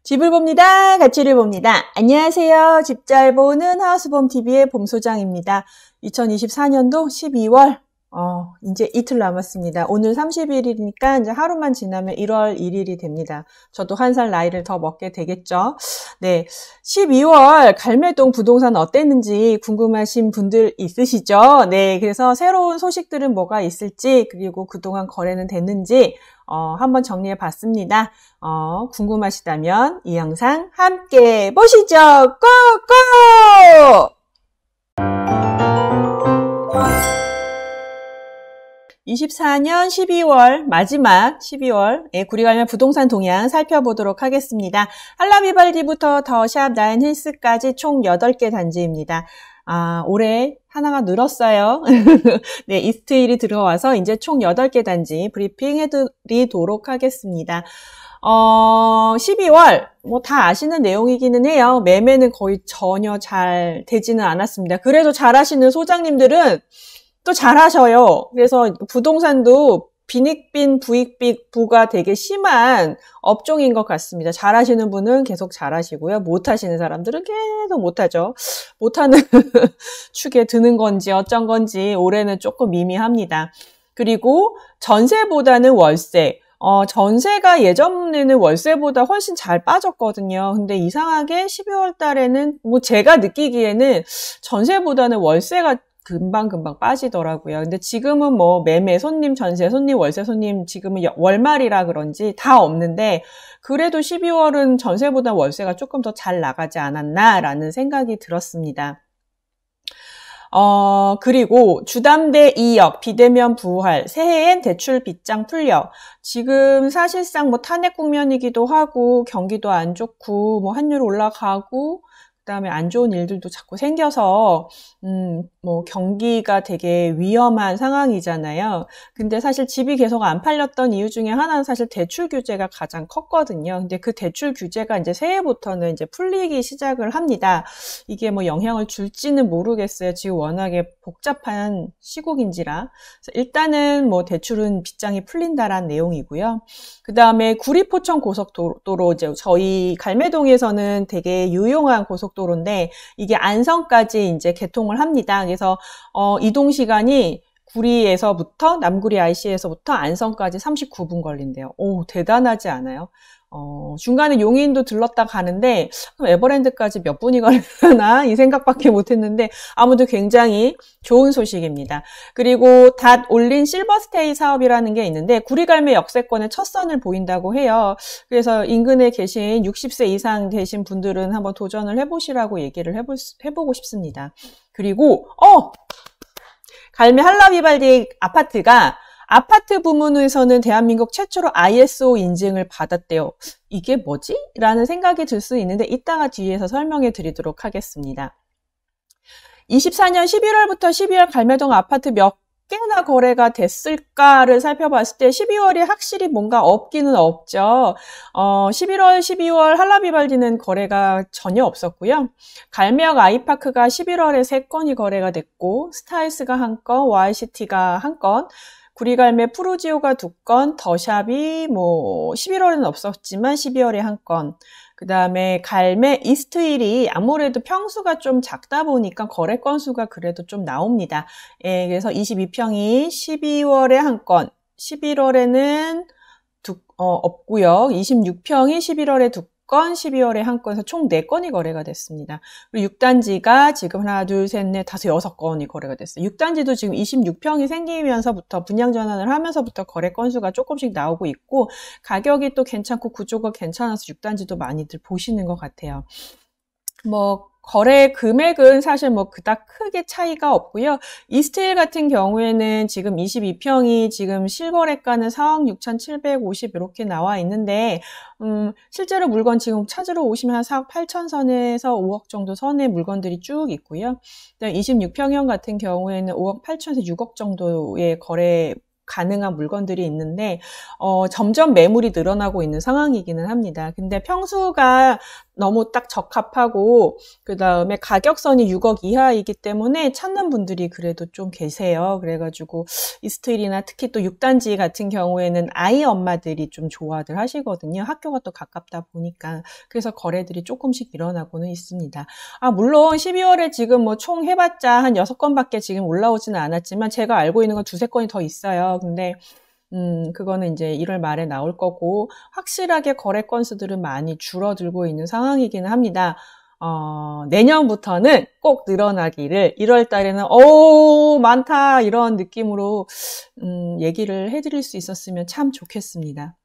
집을 봅니다. 가치를 봅니다. 안녕하세요. 집 잘 보는 하우스봄TV의 봄소장입니다. 2024년도 12월 이제 이틀 남았습니다. 오늘 30일이니까 이제 하루만 지나면 1월 1일이 됩니다. 저도 한 살 나이를 더 먹게 되겠죠. 네, 12월 갈매동 부동산 어땠는지 궁금하신 분들 있으시죠? 네, 그래서 새로운 소식들은 뭐가 있을지, 그리고 그동안 거래는 됐는지 한번 정리해 봤습니다. 궁금하시다면 이 영상 함께 보시죠. 고고! 24년 12월 마지막 12월 구리갈매 부동산 동향 살펴보도록 하겠습니다. 할라비발디부터 더샵 나인힐스까지 총 8개 단지입니다. 올해 하나가 늘었어요. 네, 이스트힐이 들어와서 이제 총 8개 단지 브리핑 해드리도록 하겠습니다. 12월, 다 아시는 내용이기는 해요. 매매는 거의 전혀 잘 되지는 않았습니다. 그래도 잘하시는 소장님들은 또 잘하셔요. 그래서 부동산도 빈익빈 부익빈 부가 되게 심한 업종인 것 같습니다. 잘하시는 분은 계속 잘하시고요. 못하시는 사람들은 계속 못하죠. 못하는 축에 드는 건지 어쩐 건지 올해는 조금 미미합니다. 그리고 전세보다는 월세. 전세가 예전에는 월세보다 훨씬 잘 빠졌거든요. 근데 이상하게 12월 달에는 제가 느끼기에는 전세보다는 월세가 금방금방 빠지더라고요. 근데 지금은 매매 손님, 전세 손님, 월세 손님 지금은 월말이라 그런지 다 없는데 그래도 12월은 전세보다 월세가 조금 더 잘 나가지 않았나라는 생각이 들었습니다. 그리고 주담대 2억, 비대면 부활, 새해엔 대출 빚장 풀려. 지금 사실상 탄핵 국면이기도 하고 경기도 안 좋고 환율 올라가고 그다음에 안 좋은 일들도 자꾸 생겨서 경기가 되게 위험한 상황이잖아요. 근데 사실 집이 계속 안 팔렸던 이유 중에 하나는 사실 대출 규제가 가장 컸거든요. 근데 그 대출 규제가 이제 새해부터는 이제 풀리기 시작을 합니다. 이게 영향을 줄지는 모르겠어요. 지금 워낙에 복잡한 시국인지라. 일단은 대출은 빚장이 풀린다라는 내용이고요. 그다음에 구리포천 고속도로 이제 저희 갈매동에서는 되게 유용한 고속도로인데 이게 안성까지 이제 개통을 합니다. 그래서 이동 시간이 구리에서부터 남구리 IC에서부터 안성까지 39분 걸린대요. 오, 대단하지 않아요? 중간에 용인도 들렀다 가는데 그럼 에버랜드까지 몇 분이 걸리나 이 생각밖에 못했는데 아무튼 굉장히 좋은 소식입니다. 그리고 닷 올린 실버스테이 사업이라는 게 있는데 구리갈매 역세권의 첫 선을 보인다고 해요. 그래서 인근에 계신 60세 이상 되신 분들은 한번 도전을 해보시라고 얘기를 해보고 싶습니다. 그리고 갈매 할라비발디 아파트가 아파트 부문에서는 대한민국 최초로 ISO 인증을 받았대요. 이게 뭐지? 라는 생각이 들 수 있는데 이따가 뒤에서 설명해 드리도록 하겠습니다. 24년 11월부터 12월 갈매동 아파트 몇 개나 거래가 됐을까를 살펴봤을 때 12월이 확실히 뭔가 없기는 없죠. 11월, 12월 할라비발디는 거래가 전혀 없었고요. 갈매역 아이파크가 11월에 3건이 거래가 됐고 스타일스가 1건, YCT가 1건, 구리갈매 프루지오가 2건, 더샵이 11월에는 없었지만 12월에 1건, 그 다음에 갈매 이스트힐이 아무래도 평수가 좀 작다 보니까 거래 건수가 그래도 좀 나옵니다. 예, 그래서 22평이 12월에 1건, 11월에는 없고요. 26평이 11월에 2건, 12월에 1건에서 총 4건이 거래가 됐습니다. 그리고 6단지가 지금 하나, 둘, 셋, 넷, 다섯, 6건이 거래가 됐어요. 6단지도 지금 26평이 생기면서부터 분양 전환을 하면서부터 거래 건수가 조금씩 나오고 있고 가격이 또 괜찮고 구조가 괜찮아서 6단지도 많이들 보시는 것 같아요. 거래 금액은 사실 그닥 크게 차이가 없고요. 이스트힐 같은 경우에는 지금 22평이 지금 실거래가는 4억 6,750 이렇게 나와 있는데 실제로 물건 지금 찾으러 오시면 한 4억 8천 선에서 5억 정도 선의 물건들이 쭉 있고요. 26평형 같은 경우에는 5억 8천에서 6억 정도의 거래 가능한 물건들이 있는데 점점 매물이 늘어나고 있는 상황이기는 합니다. 근데 평수가 너무 딱 적합하고 그 다음에 가격선이 6억 이하이기 때문에 찾는 분들이 그래도 좀 계세요. 그래가지고 이스트힐이나 특히 또 6단지 같은 경우에는 아이 엄마들이 좀 좋아들 하시거든요. 학교가 또 가깝다 보니까. 그래서 거래들이 조금씩 일어나고는 있습니다. 물론 12월에 지금 뭐 총 해봤자 한 6건밖에 지금 올라오지는 않았지만 제가 알고 있는 건 2-3건이 더 있어요. 근데 그거는 이제 1월 말에 나올 거고, 확실하게 거래 건수들은 많이 줄어들고 있는 상황이기는 합니다. 내년부터는 꼭 늘어나기를, 1월 달에는, 많다, 이런 느낌으로, 얘기를 해드릴 수 있었으면 참 좋겠습니다.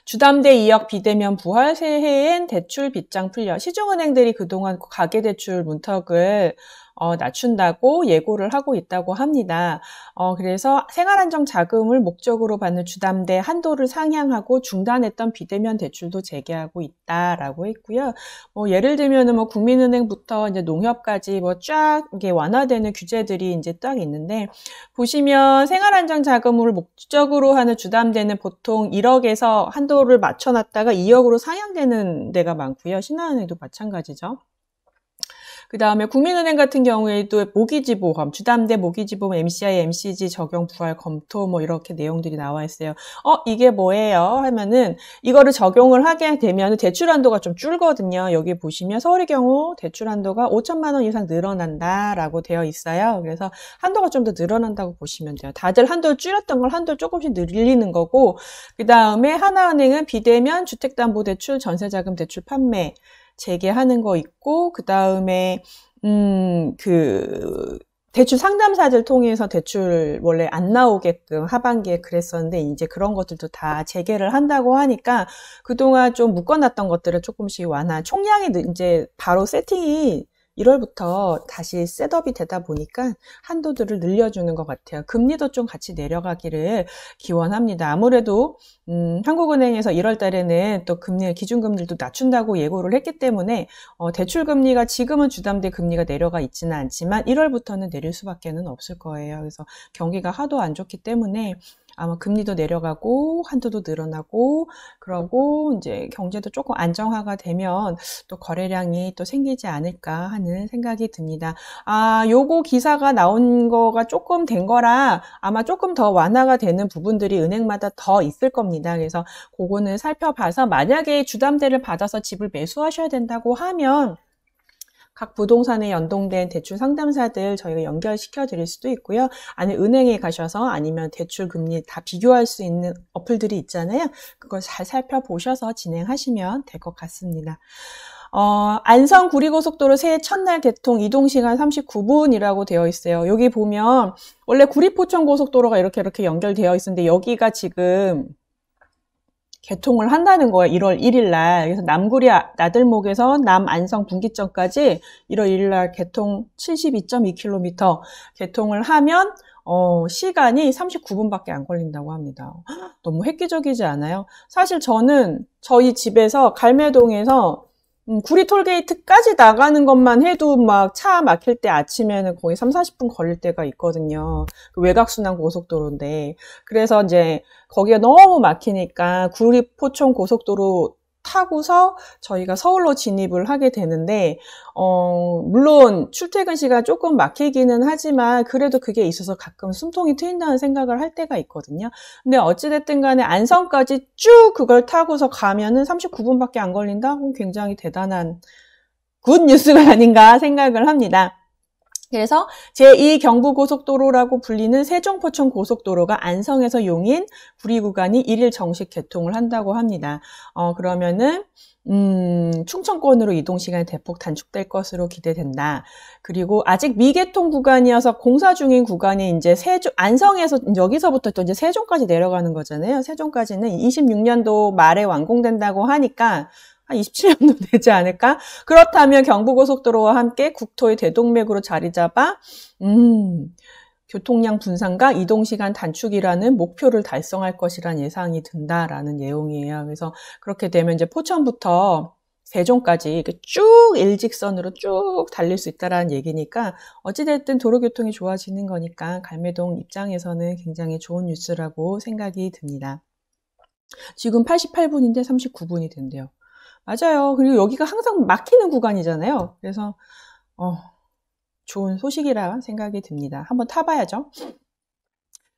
주담대 2억 비대면 부활, 새해엔 대출 빗장 풀려. 시중은행들이 그동안 가계대출 문턱을 낮춘다고 예고를 하고 있다고 합니다. 그래서 생활안정자금을 목적으로 받는 주담대 한도를 상향하고 중단했던 비대면 대출도 재개하고 있다라고 했고요. 예를 들면은 국민은행부터 이제 농협까지 쫙 이게 완화되는 규제들이 이제 딱 있는데, 보시면 생활안정자금을 목적으로 하는 주담대는 보통 1억에서 한도를 맞춰놨다가 2억으로 상향되는 데가 많고요. 신한은행도 마찬가지죠. 그 다음에 국민은행 같은 경우에도 모기지보험, 주담대 모기지보험 MCI, MCG 적용 부활 검토 이렇게 내용들이 나와 있어요. 이게 뭐예요? 하면은 이거를 적용을 하게 되면 대출 한도가 좀 줄거든요. 여기 보시면 서울의 경우 대출 한도가 5천만 원 이상 늘어난다라고 되어 있어요. 그래서 한도가 좀 더 늘어난다고 보시면 돼요. 다들 한도를 줄였던 걸 한도를 조금씩 늘리는 거고, 그 다음에 하나은행은 비대면 주택담보대출, 전세자금 대출 판매 재개하는 거 있고, 그 다음에, 대출 상담사들 통해서 대출 원래 안 나오게끔 하반기에 그랬었는데, 이제 그런 것들도 다 재개를 한다고 하니까, 그동안 좀 묶어놨던 것들을 조금씩 총량이 이제 바로 세팅이 1월부터 다시 셋업이 되다 보니까 한도들을 늘려주는 것 같아요. 금리도 좀 같이 내려가기를 기원합니다. 아무래도 한국은행에서 1월 달에는 또 기준금리도 낮춘다고 예고를 했기 때문에 대출금리가 지금은 주담대 금리가 내려가 있지는 않지만 1월부터는 내릴 수밖에는 없을 거예요. 그래서 경기가 하도 안 좋기 때문에 아마 금리도 내려가고 한도도 늘어나고 그러고 이제 경제도 조금 안정화가 되면 또 거래량이 또 생기지 않을까 하는 생각이 듭니다. 요거 기사가 나온 거가 조금 된 거라 아마 조금 더 완화가 되는 부분들이 은행마다 더 있을 겁니다. 그래서 그거는 살펴봐서 만약에 주담대를 받아서 집을 매수하셔야 된다고 하면 각 부동산에 연동된 대출 상담사들 저희가 연결시켜 드릴 수도 있고요. 아니면 은행에 가셔서 아니면 대출 금리 다 비교할 수 있는 어플들이 있잖아요. 그걸 잘 살펴보셔서 진행하시면 될 것 같습니다. 안성 구리고속도로 새해 첫날 개통 이동시간 39분이라고 되어 있어요. 여기 보면 원래 구리포천고속도로가 이렇게 연결되어 있었는데 여기가 지금 개통을 한다는 거예요. 1월 1일 날. 그래서 남구리 나들목에서 남안성 분기점까지 1월 1일 날 개통 72.2km 개통을 하면 시간이 39분밖에 안 걸린다고 합니다. 너무 획기적이지 않아요? 사실 저는 저희 집에서 갈매동에서 구리 톨게이트까지 나가는 것만 해도 막 차 막힐 때 아침에는 거의 30-40분 걸릴 때가 있거든요. 외곽순환 고속도로인데. 그래서 이제 거기가 너무 막히니까 구리 포천 고속도로 타고서 저희가 서울로 진입을 하게 되는데, 물론 출퇴근 시간 조금 막히기는 하지만 그래도 그게 있어서 가끔 숨통이 트인다는 생각을 할 때가 있거든요. 근데 어찌됐든 간에 안성까지 쭉 그걸 타고서 가면은 39분밖에 안 걸린다? 굉장히 대단한 굿 뉴스가 아닌가 생각을 합니다. 그래서 제2 경부고속도로라고 불리는 세종포천 고속도로가 안성에서 용인 구리 구간이 1일 정식 개통을 한다고 합니다. 그러면은 충청권으로 이동시간이 대폭 단축될 것으로 기대된다. 그리고 아직 미개통 구간이어서 공사 중인 구간이 이제 안성에서 여기서부터 또 이제 세종까지 내려가는 거잖아요. 세종까지는 26년도 말에 완공된다고 하니까 한 27년도 되지 않을까? 그렇다면 경부고속도로와 함께 국토의 대동맥으로 자리 잡아 교통량 분산과 이동시간 단축이라는 목표를 달성할 것이란 예상이 든다라는 내용이에요. 그래서 그렇게 되면 이제 포천부터 세종까지 이렇게 쭉 일직선으로 쭉 달릴 수 있다라는 얘기니까 어찌됐든 도로교통이 좋아지는 거니까 갈매동 입장에서는 굉장히 좋은 뉴스라고 생각이 듭니다. 지금 88분인데 39분이 된대요. 맞아요. 그리고 여기가 항상 막히는 구간이잖아요. 그래서 좋은 소식이라 생각이 듭니다. 한번 타봐야죠.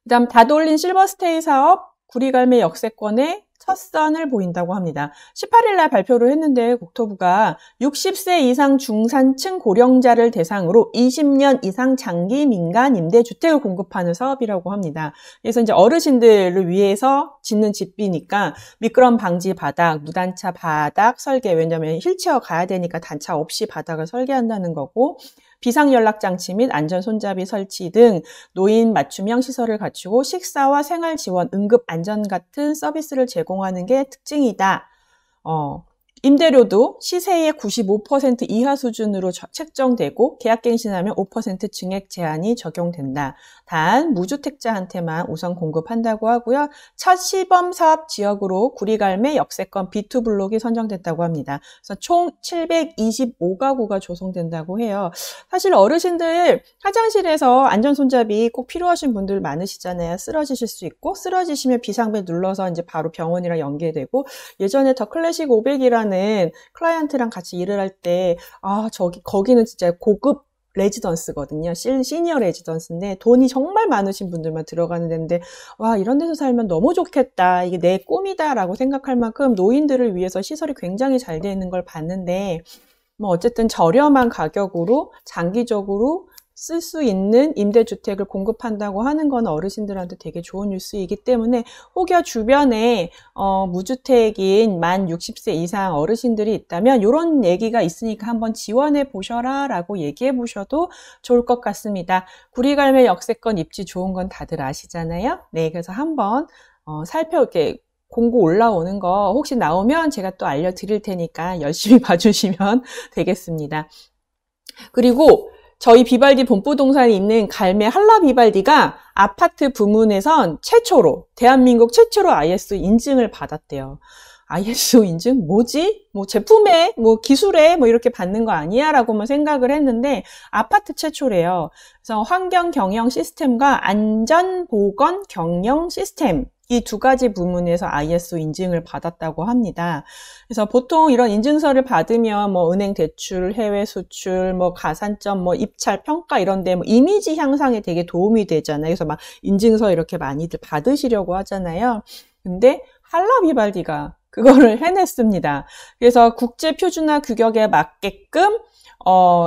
그다음 다돌린 실버스테이 사업 구리갈매 역세권의 첫 선을 보인다고 합니다. 18일 날 발표를 했는데 국토부가 60세 이상 중산층 고령자를 대상으로 20년 이상 장기 민간 임대주택을 공급하는 사업이라고 합니다. 그래서 이제 어르신들을 위해서 짓는 집이니까 미끄럼 방지 바닥, 무단차 바닥 설계, 왜냐하면 휠체어 가야 되니까 단차 없이 바닥을 설계한다는 거고, 비상연락장치 및 안전손잡이 설치 등 노인 맞춤형 시설을 갖추고 식사와 생활지원, 응급안전 같은 서비스를 제공하는 게 특징이다. 임대료도 시세의 95% 이하 수준으로 책정되고 계약갱신하면 5% 증액 제한이 적용된다. 단 무주택자한테만 우선 공급한다고 하고요. 첫 시범 사업 지역으로 구리갈매 역세권 B2 블록이 선정됐다고 합니다. 그래서 총 725가구가 조성된다고 해요. 사실 어르신들 화장실에서 안전손잡이 꼭 필요하신 분들 많으시잖아요. 쓰러지실 수 있고, 쓰러지시면 비상벨 눌러서 이제 바로 병원이랑 연계되고, 예전에 더 클래식 500이라는 클라이언트랑 같이 일을 할 때, 거기는 진짜 고급 레지던스거든요. 시니어 레지던스인데 돈이 정말 많으신 분들만 들어가는 데인데, 와, 이런 데서 살면 너무 좋겠다. 이게 내 꿈이다라고 생각할 만큼 노인들을 위해서 시설이 굉장히 잘 되어 있는 걸 봤는데, 어쨌든 저렴한 가격으로 장기적으로 쓸 수 있는 임대주택을 공급한다고 하는 건 어르신들한테 되게 좋은 뉴스이기 때문에 혹여 주변에 무주택인 만 60세 이상 어르신들이 있다면 이런 얘기가 있으니까 한번 지원해 보셔라 라고 얘기해 보셔도 좋을 것 같습니다. 구리갈매 역세권 입지 좋은 건 다들 아시잖아요. 네, 그래서 한번 이렇게 공고 올라오는 거 혹시 나오면 제가 또 알려드릴 테니까 열심히 봐주시면 되겠습니다. 그리고 저희 비발디 본부동산에 있는 갈매 한라비발디가 아파트 부문에선 대한민국 최초로 ISO 인증을 받았대요. ISO 인증? 뭐지? 제품에, 기술에, 이렇게 받는 거 아니야? 라고만 생각을 했는데, 아파트 최초래요. 그래서 환경 경영 시스템과 안전 보건 경영 시스템, 이 두 가지 부문에서 ISO 인증을 받았다고 합니다. 그래서 보통 이런 인증서를 받으면 은행 대출, 해외 수출, 가산점, 입찰 평가 이런 데 이미지 향상에 되게 도움이 되잖아요. 그래서 인증서 이렇게 많이들 받으시려고 하잖아요. 근데 한라비발디가 그거를 해냈습니다. 그래서 국제 표준화 규격에 맞게끔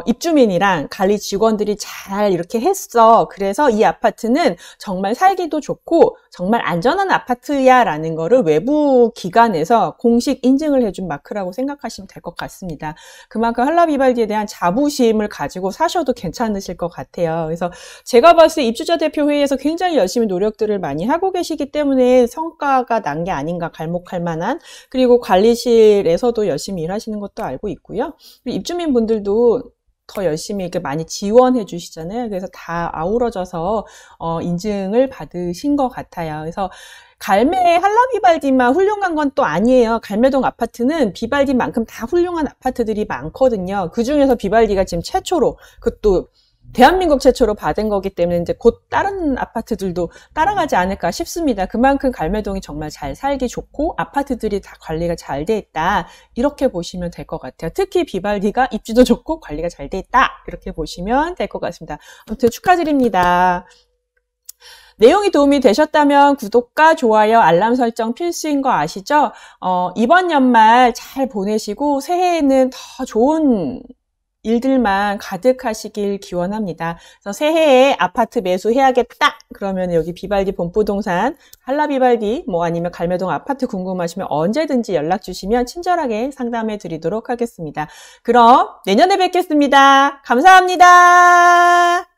입주민이랑 관리 직원들이 잘 이렇게 했어. 그래서 이 아파트는 정말 살기도 좋고 정말 안전한 아파트야 라는 거를 외부 기관에서 공식 인증을 해준 마크라고 생각하시면 될 것 같습니다. 그만큼 한라비발디에 대한 자부심을 가지고 사셔도 괜찮으실 것 같아요. 그래서 제가 봤을 때 입주자 대표 회의에서 굉장히 열심히 노력들을 많이 하고 계시기 때문에 성과가 난 게 아닌가 갈목할 만한, 그리고 관리실에서도 열심히 일하시는 것도 알고 있고요. 입주민분들도 더 열심히 이렇게 많이 지원해 주시잖아요. 그래서 다 아우러져서 인증을 받으신 것 같아요. 그래서 갈매 한라비발디만 훌륭한 건 또 아니에요. 갈매동 아파트는 비발디만큼 다 훌륭한 아파트들이 많거든요. 그 중에서 비발디가 지금 최초로, 그것도 대한민국 최초로 받은 거기 때문에 이제 곧 다른 아파트들도 따라가지 않을까 싶습니다. 그만큼 갈매동이 정말 잘 살기 좋고 아파트들이 다 관리가 잘 돼 있다. 이렇게 보시면 될 것 같아요. 특히 비발디가 입지도 좋고 관리가 잘 돼 있다. 이렇게 보시면 될 것 같습니다. 아무튼 축하드립니다. 내용이 도움이 되셨다면 구독과 좋아요, 알람 설정 필수인 거 아시죠? 이번 연말 잘 보내시고 새해에는 더 좋은 일들만 가득하시길 기원합니다. 그래서 새해에 아파트 매수해야겠다 그러면 여기 비발디 본부동산 한라비발디 아니면 갈매동 아파트 궁금하시면 언제든지 연락 주시면 친절하게 상담해 드리도록 하겠습니다. 그럼 내년에 뵙겠습니다. 감사합니다.